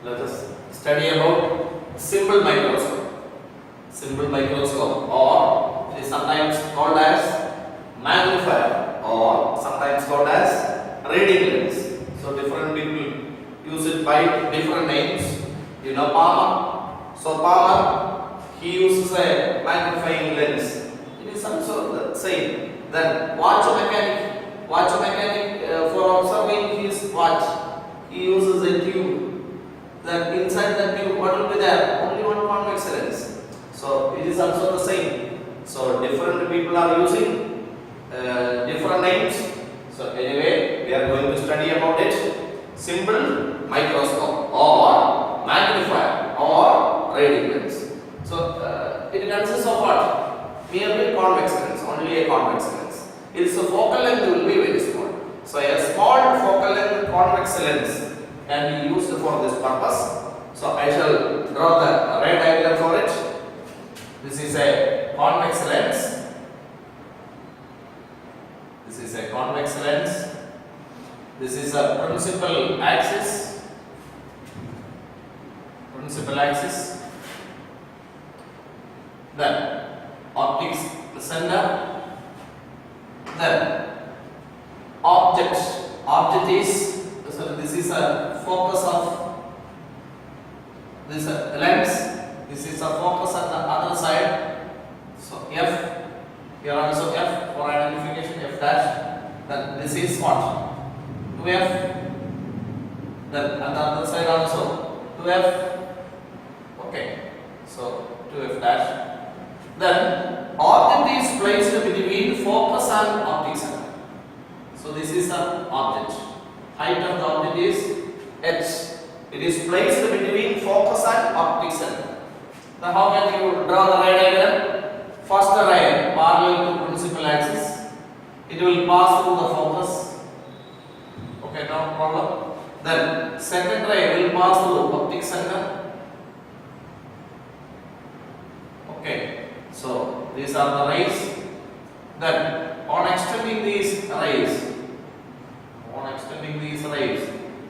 Let us study about simple microscope. Simple microscope, or it is sometimes called as magnifier, or sometimes called as reading lens. So different people use it by different names. You know Palmer. So Palmer, he uses a magnifying lens. It is also the same. Then watch mechanic for observing his watch, he uses a tube. Then inside the tube, what will be there? Only one convex lens. So it is also the same. So different people are using different names. So anyway, we are going to study about it. Simple microscope or magnifier or reading lens. So it consists of what? Merely convex lens, only a convex lens. Its focal length will be very small. So a small focal length convex lens can be used for this purpose. So I shall draw the ray diagram for it. This is a convex lens. This is a convex lens. This is a principal axis. Principal axis. Then optics center. Then object is, so this is a focus of this lens. This is a focus on the other side. So F, here also F for identification, F dash. Then this is what? 2F. Then on the other side also 2F. Okay, so 2F dash. Then object is placed between focus and optic center. So this is an object. Height of the object is h. It is placed between focus and optic center. Now how can you draw the ray diagram? First ray parallel to principal axis. It will pass through the focus. Okay, no problem. Then second ray will pass through optic center. Okay, so these are the rays. Then on extending these rays,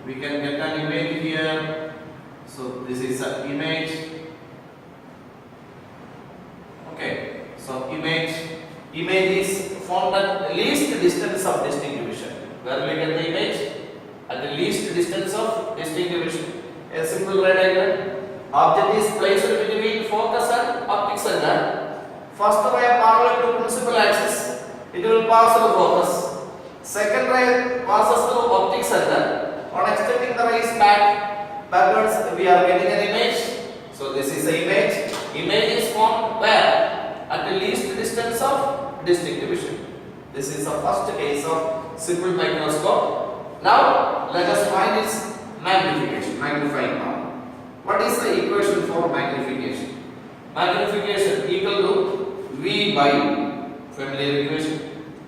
we can get an image here. So this is an image. Okay, so image is formed at least distance of distinct division. Where we get the image? At the least distance of distinct division. A simple ray diagram. Object is placed between focus and optic center. First ray parallel to principal axis, it will pass through focus. Second ray passes through optic center. On extending the rays backwards, we are getting an image. So this is the image. Image is formed where? At the least distance of distinct division. This is the first case of simple microscope. Now let us find its magnification, magnifying power. What is the equation for magnification? Magnification equal to V by U. Familiar equation?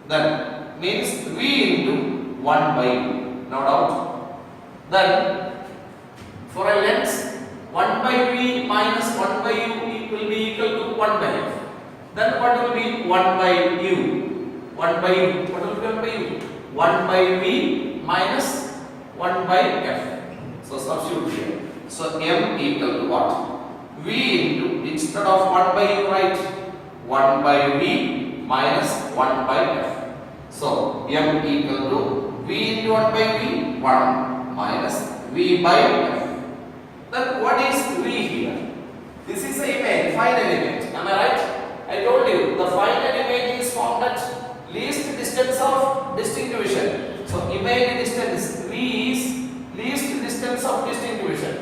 Then means V into 1 by U. No doubt. Then for a lens, 1 by V minus 1 by U will be equal to 1 by F. Then what will be 1 by U? 1 by U. What will be 1 by U? 1 by V minus 1 by F. So substitute here. So M equal to what? V into, instead of 1 by U, write 1 by V minus 1 by F. So M equal to V into 1 by V, 1 minus V by F. Then what is V here? This is the image, final image. Am I right? I told you the final image is formed at least distance of distinct division. So image distance V is least distance of distinct division.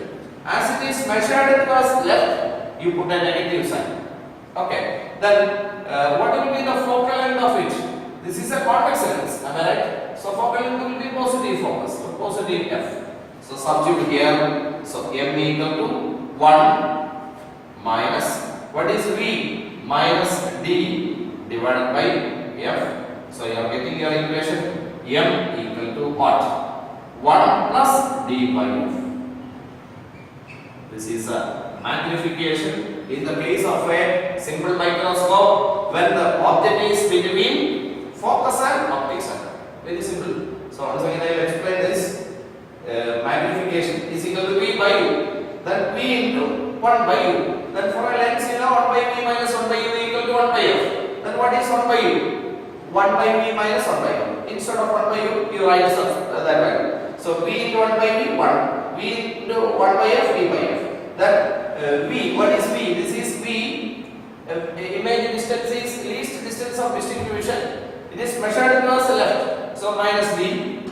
As it is measured towards left, you put a negative sign. Okay. Then what will be the focal length of it? This is a convex lens. Am I right? So focal length will be positive focus. So positive F. So substitute here. So M equal to 1 minus, what is V? Minus D divided by F. So you are getting your equation. M equal to what? 1 plus D by F. This is a magnification in the case of a simple microscope when the object is between focus and optic center. Very simple. So once again I will explain this. Magnification is equal to V by U. then v into 1 by u. Then for a length, 1 by v minus 1 by u equal to 1 by f. Then what is 1 by u? 1 by v minus 1 by u. Instead of 1 by u, you write that value. So v into 1 by v, 1. V into 1 by f, v by f. Then v, what is v? This is v. Image distance is least distance of distinct division. It is measured towards the left. So minus d.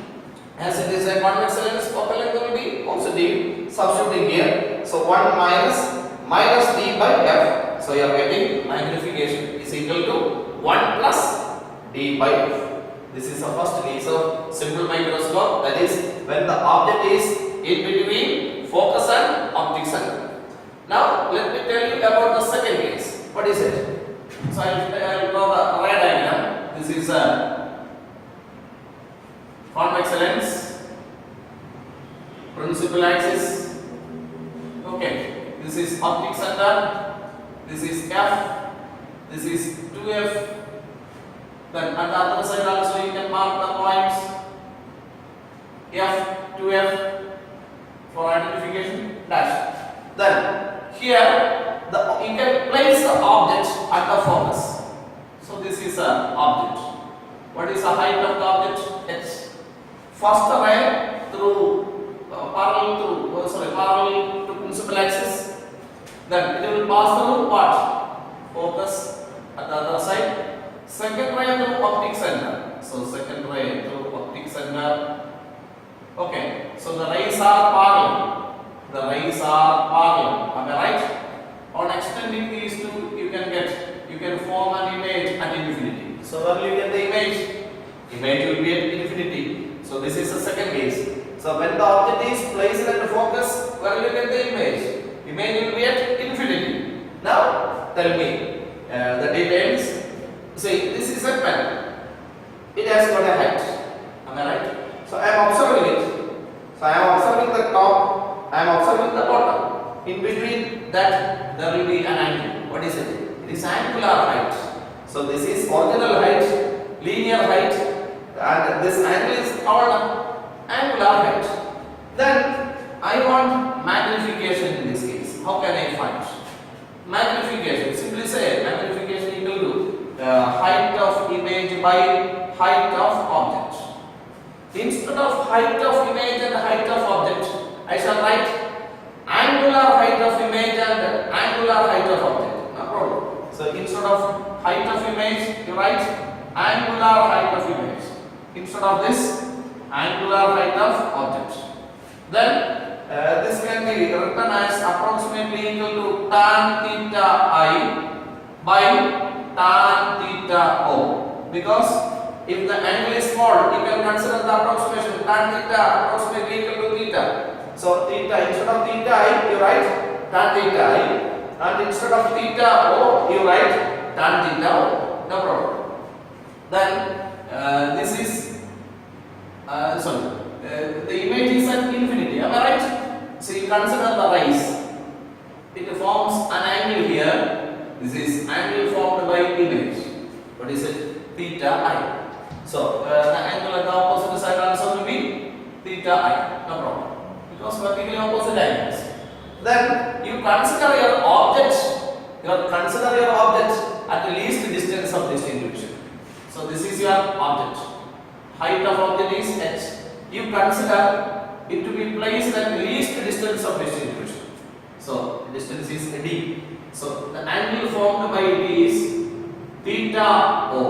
As it is a convex lens, focal length will be also d. Substituting here. So 1 minus d by f. So you are getting magnification is equal to 1 plus d by f. This is the first case of simple microscope. That is when the object is in between focus and optic center. Now let me tell you about the second case. What is it? So I will draw the red diagram. This is a convex lens, principal axis. Okay, this is optic center. This is f. This is 2f. Then at the other side also you can mark the points f, 2f for identification dash. Then here you can place the object at the focus. So this is an object. What is the height of the object? H. First ray through parallel to principal axis. Then it will pass through what? Focus at the other side. Second ray through optic center. So second ray through optic center. Okay. So the rays are parallel. The rays are parallel. Am I right? On extending these two, you can form an image at infinity. So where will you get the image? Image will be at infinity. So this is the second case. So when the object is placed at the focus, where will you get the image? Image will be at infinity. Now tell me the details. See, this is a pen. It has got a height. Am I right? So I am observing it. So I am observing the top. I am observing the bottom. In between that there will be an angle. What is it? It is angular height. So this is original height, linear height, and this angle is called angular height. Then I want magnification in this case. How can I find magnification? Simply say magnification equal to height of image by height of object. Instead of height of image and height of object, I shall write angular height of image and angular height of object. No problem. So instead of height of image, you write angular height of image. Instead of this, angular height of object. Then this can be written as approximately equal to tan theta I by tan theta O. Because if the angle is small, you can consider the approximation tan theta approximately equal to theta. So theta, instead of theta I, you write tan theta I, and instead of theta O, you write tan theta O. No problem. Then this is the image is at infinity. Am I right? So you consider the rays. It forms an angle here. This is angle formed by image. What is it? Theta I. So the angle at the opposite side also will be theta I. No problem. Because vertically opposite angles. Then you consider your object. At the least distance of distinct division. So this is your object. Height of object is h. You consider it to be placed at least distance of distinct division. So distance is d. So the angle formed by d is theta O.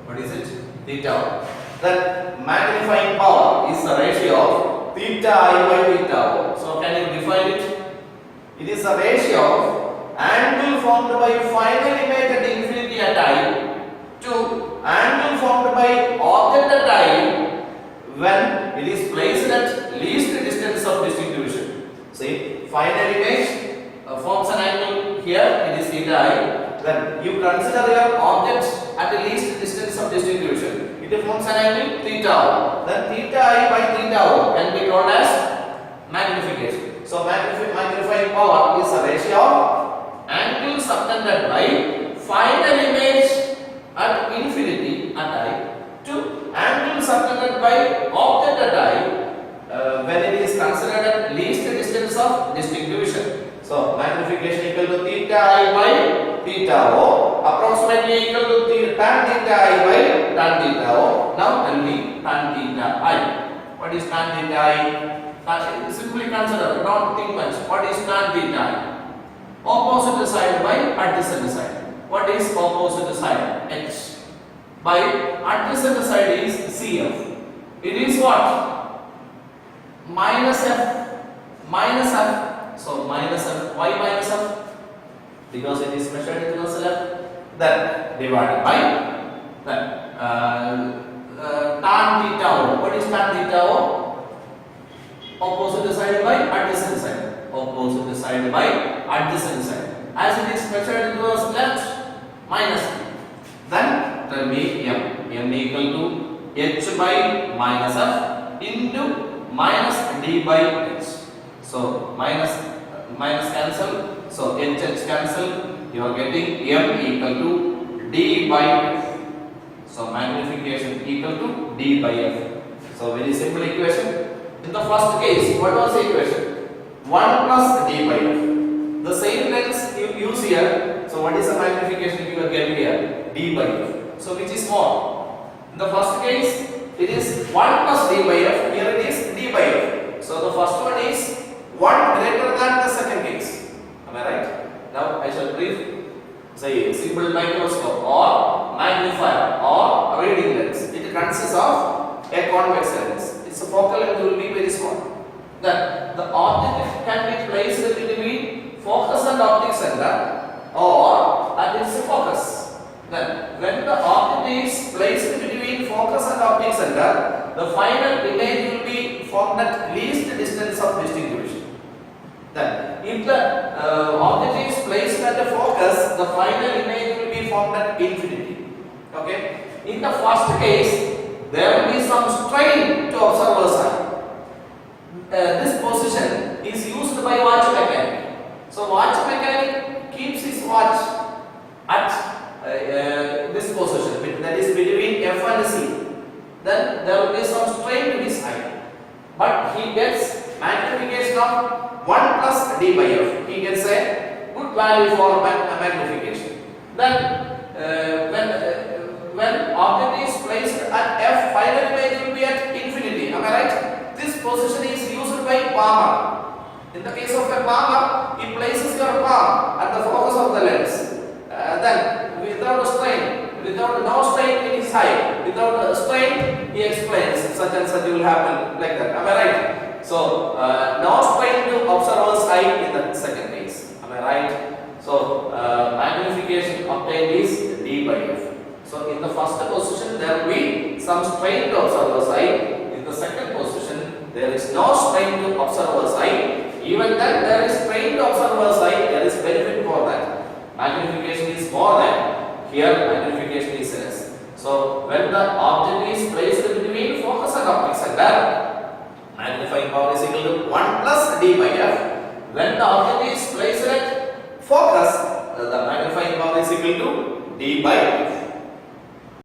What is it? Theta O. Then magnifying power is the ratio of theta I by theta O. So can you define it? It is the ratio of angle formed by final image at infinity at I to angle formed by object at I when it is placed at least distance of distinct division. See, final image forms an angle here, it is theta I. Then you consider your object at the least distance of distinct division. It forms an angle theta O. Then theta I by theta O can be called as magnification. So magnifying power is a ratio of angle subtended by final image at infinity at I to angle subtended by object at I when it is considered at least distance of distinct division. So magnification equal to theta I by theta O, approximately equal to tan theta I by tan theta O. Now tell me tan theta I. What is tan theta I? Simply consider, don't think much. What is tan theta I? Opposite side by adjacent side. What is opposite side? H. By adjacent side is CF. It is what? Minus F. Minus F. So minus F. Why minus F? Because it is measured in the left. Then divided by tan theta O. What is tan theta O? Opposite side by adjacent side. Opposite side by adjacent side. As it is measured in the left, minus. Then tell me M. M equal to H by minus F into minus D by H. So minus cancel. So H cancel. You are getting M equal to D by F. So magnification equal to D by F. So very simple equation. In the first case, what was the equation? 1 plus D by F. The same lens you use here. So what is the magnification you will get here? D by F. So which is more? In the first case, it is 1 plus D by F. Here it is D by F. So the first one is 1 greater than the second case. Am I right? Now I shall brief. Say simple microscope or magnifier or reading lens. It consists of a convex lens. Its focal length will be very small. Then the object can be placed between focus and optic center or at its focus. Then when the object is placed between focus and optic center, the final image will be formed at least distance of distinguishing. Then if the object is placed at the focus, the final image will be formed at infinity. Okay. In the first case, there will be some strain to observer's eye. This position is used by watch mechanic. So watch mechanic keeps his watch at this position, that is between F and C. Then there will be some strain to his eye, but he gets magnification of 1 plus D by F. He gets a good value for magnification. Then when object is placed at F, final image will be at infinity. Am I right? This position is used by palmer. In the case of a palmer, he places your palm at the focus of the lens. Then without strain, without no strain in his eye, without strain, he explains such and such will happen like that. Am I right? So no strain to observer's eye in the second case. Am I right? So magnification obtained is D by F. So in the first position there will be some strain to observer's eye. In the second position there is no strain to observer's eye. Even then there is strain to observer's eye. There is benefit for that. Magnification is more than here. Magnification is less. So when the object is placed between focus and optic center, magnifying power is equal to 1 plus D by F. When the object is placed at focus, the magnifying power is equal to D by F.